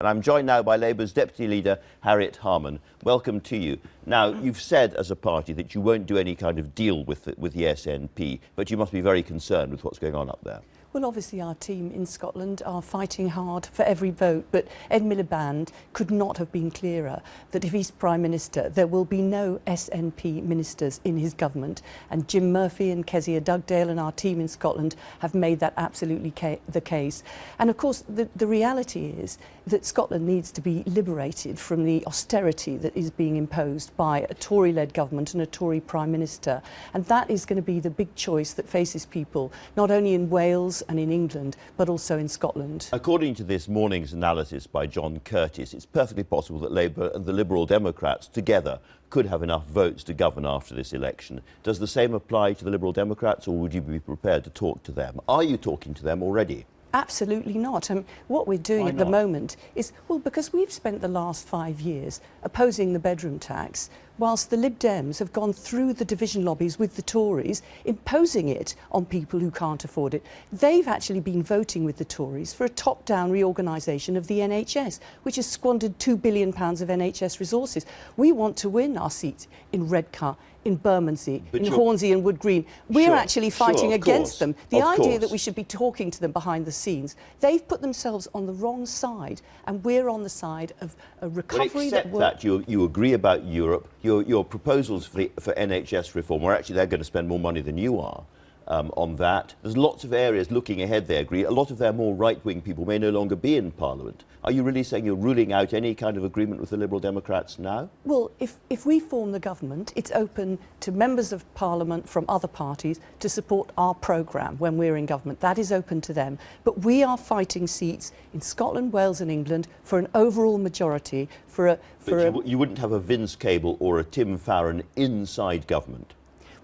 And I'm joined now by Labour's Deputy Leader, Harriet Harman. Welcome to you. Now, you've said as a party that you won't do any kind of deal with the SNP, but you must be very concerned with what's going on up there. Well, obviously our team in Scotland are fighting hard for every vote, but Ed Miliband could not have been clearer that if he's Prime Minister, there will be no SNP ministers in his government. And Jim Murphy and Kezia Dugdale and our team in Scotland have made that absolutely the case. And of course, the reality is that Scotland needs to be liberated from the austerity that is being imposed by a Tory-led government and a Tory Prime Minister. And that is going to be the big choice that faces people, not only in Wales and in England, but also in Scotland. According to this morning's analysis by John Curtis, it's perfectly possible that Labour and the Liberal Democrats together could have enough votes to govern after this election. Does the same apply to the Liberal Democrats, or would you be prepared to talk to them? Are you talking to them already? Absolutely not. What we're doing at the moment is, well, because we've spent the last 5 years opposing the bedroom tax, whilst the Lib Dems have gone through the division lobbies with the Tories, imposing it on people who can't afford it. They've actually been voting with the Tories for a top-down reorganisation of the NHS, which has squandered £2 billion of NHS resources. We want to win our seats in Redcar, in Bermondsey, in Hornsey and Wood Green. We're actually fighting against them. The idea that we should be talking to them behind the scenes, they've put themselves on the wrong side, and we're on the side of a recovery that you agree about Europe. Your proposals for NHS reform, where actually they're going to spend more money than you are on that. There's lots of areas looking ahead they agree. A lot of their more right-wing people may no longer be in Parliament. Are you really saying you're ruling out any kind of agreement with the Liberal Democrats now? Well, if we form the government, it's open to members of Parliament from other parties to support our programme when we're in government. That is open to them. But we are fighting seats in Scotland, Wales and England for an overall majority. You wouldn't have a Vince Cable or a Tim Farron inside government?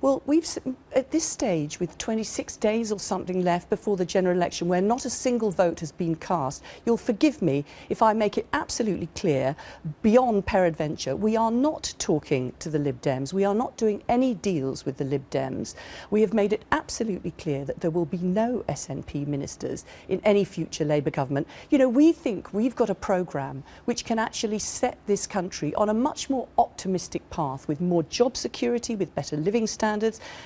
Well, at this stage, with 26 days or something left before the general election, where not a single vote has been cast, you'll forgive me if I make it absolutely clear, beyond peradventure, we are not talking to the Lib Dems. We are not doing any deals with the Lib Dems. We have made it absolutely clear that there will be no SNP ministers in any future Labour government. You know, we think we've got a programme which can actually set this country on a much more optimistic path, with more job security, with better living standards,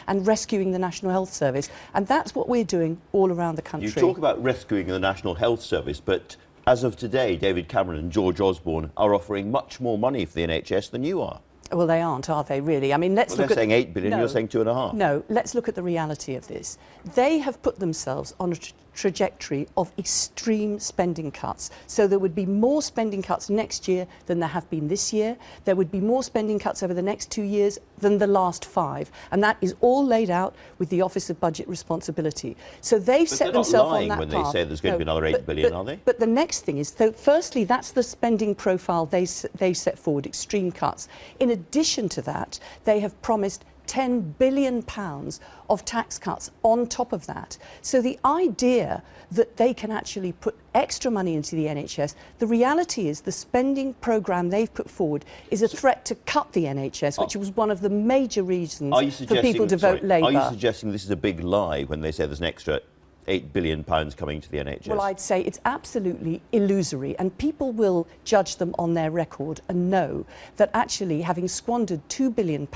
and rescuing the National Health Service. And that's what we're doing all around the country. You talk about rescuing the National Health Service, but as of today, David Cameron and George Osborne are offering much more money for the NHS than you are. Well, they aren't, are they, really? I mean, let's look at... They're saying 8 billion, you're saying 2.5. No, let's look at the reality of this. They have put themselves on a trajectory of extreme spending cuts. So there would be more spending cuts next year than there have been this year. There would be more spending cuts over the next 2 years than the last 5. And that is all laid out with the Office of Budget Responsibility. So they've set themselves on that path. But they're not lying when they say there's going to be another 8 billion, are they? But the next thing is, so firstly, that's the spending profile they set forward, extreme cuts. In addition to that, they have promised £10 billion of tax cuts on top of that. So the idea that they can actually put extra money into the NHS, the reality is the spending programme they've put forward is a threat to cut the NHS, which was one of the major reasons for people to vote Labour. Are you suggesting this is a big lie when they say there's an extra £8 billion coming to the NHS? Well, I'd say it's absolutely illusory, and people will judge them on their record and know that actually, having squandered £2 billion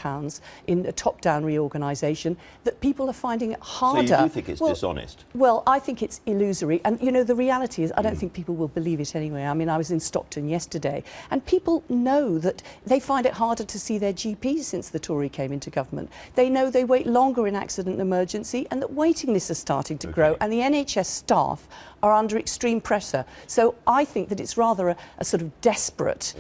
in a top-down reorganisation, that people are finding it harder. So you do think it's dishonest? Well, I think it's illusory, and you know, the reality is I don't think people will believe it anyway. I mean, I was in Stockton yesterday, and people know that they find it harder to see their GPs since the Tory came into government. They know they wait longer in accident and emergency, and that waiting lists are starting to grow. And the NHS staff are under extreme pressure. So I think that it's rather a sort of desperate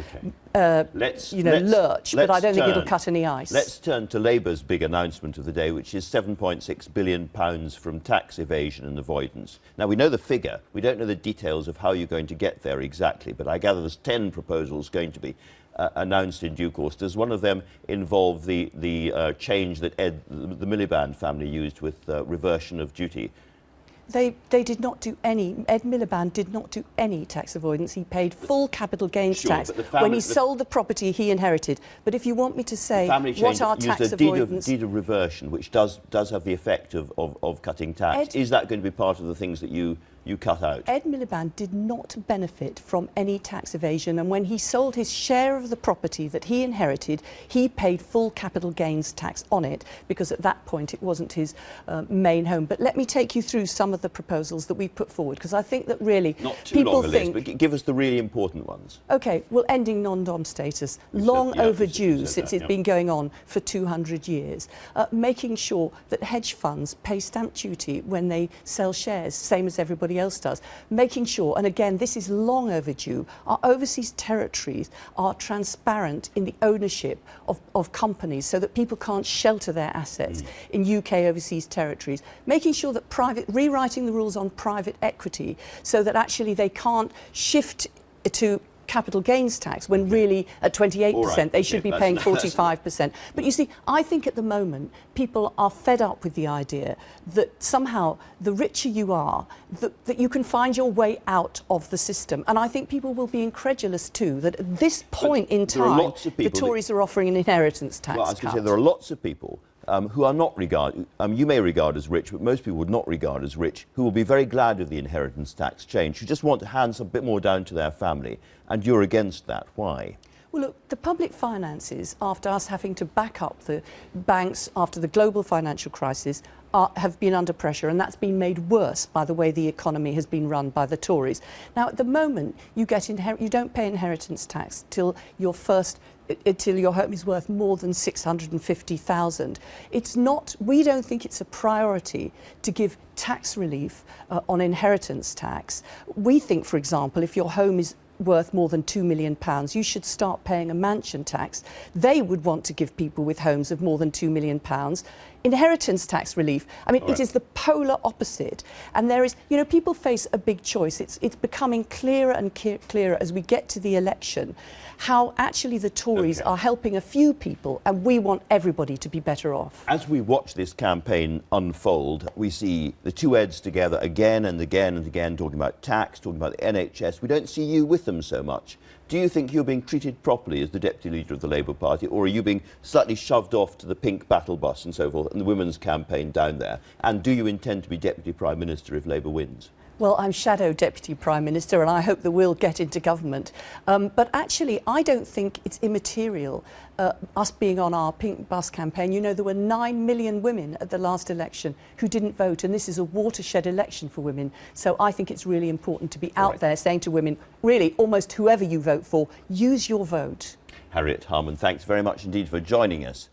lurch, but I don't think it'll cut any ice. Let's turn to Labour's big announcement of the day, which is £7.6 billion from tax evasion and avoidance. Now, we know the figure. We don't know the details of how you're going to get there exactly, but I gather there's 10 proposals going to be announced in due course. Does one of them involve the change that the Miliband family used with reversion of duty? They did not do any, Ed Miliband did not do any tax avoidance. He paid full capital gains tax when he sold the property he inherited. But if you want me to say what our tax avoidance... deed of reversion, which does have the effect of cutting tax. Is that going to be part of the things that you you cut out. Ed Miliband did not benefit from any tax evasion, and when he sold his share of the property that he inherited, he paid full capital gains tax on it, because at that point it wasn't his main home. But let me take you through some of the proposals that we've put forward, because I think that really not too people long a think... list, but give us the really important ones. OK, well, ending non-dom status, long overdue since it's been going on for 200 years. Making sure that hedge funds pay stamp duty when they sell shares, same as everybody else does. Making sure, and again, this is long overdue, our overseas territories are transparent in the ownership of companies, so that people can't shelter their assets in UK overseas territories. Making sure that rewriting the rules on private equity, so that actually they can't shift to capital gains tax when really at 28% they should be paying 45%. But you see, I think at the moment people are fed up with the idea that somehow the richer you are, that you can find your way out of the system. And I think people will be incredulous too that at this point in time the Tories are offering an inheritance tax cut. I was going to say, there are lots of people who are not regarded, you may regard as rich, but most people would not regard as rich, who will be very glad of the inheritance tax change, who just want to hand a bit more down to their family, and you're against that. Why? Well, look, the public finances, after us having to back up the banks after the global financial crisis, have been under pressure, and that's been made worse by the way the economy has been run by the Tories. Now, at the moment, you don't pay inheritance tax till your home is worth more than 650,000. It's not. We don't think it's a priority to give tax relief on inheritance tax. We think, for example, if your home is worth more than £2 million, you should start paying a mansion tax. They would want to give people with homes of more than £2 million inheritance tax relief. I mean, it is the polar opposite. And there is, you know, people face a big choice. It's becoming clearer and clearer as we get to the election how actually the Tories are helping a few people, and we want everybody to be better off. As we watch this campaign unfold, we see the two Eds together again and again and again, talking about tax, talking about the NHS. We don't see you with them so much. Do you think you're being treated properly as the Deputy Leader of the Labour Party, or are you being slightly shoved off to the pink battle bus and so forth, and the women's campaign down there? And do you intend to be Deputy Prime Minister if Labour wins? Well, I'm Shadow Deputy Prime Minister, and I hope that we'll get into government. But actually, I don't think it's immaterial, us being on our pink bus campaign. You know, there were 9 million women at the last election who didn't vote, and this is a watershed election for women. So I think it's really important to be out there saying to women, really, almost whoever you vote for, use your vote. Harriet Harman, thanks very much indeed for joining us.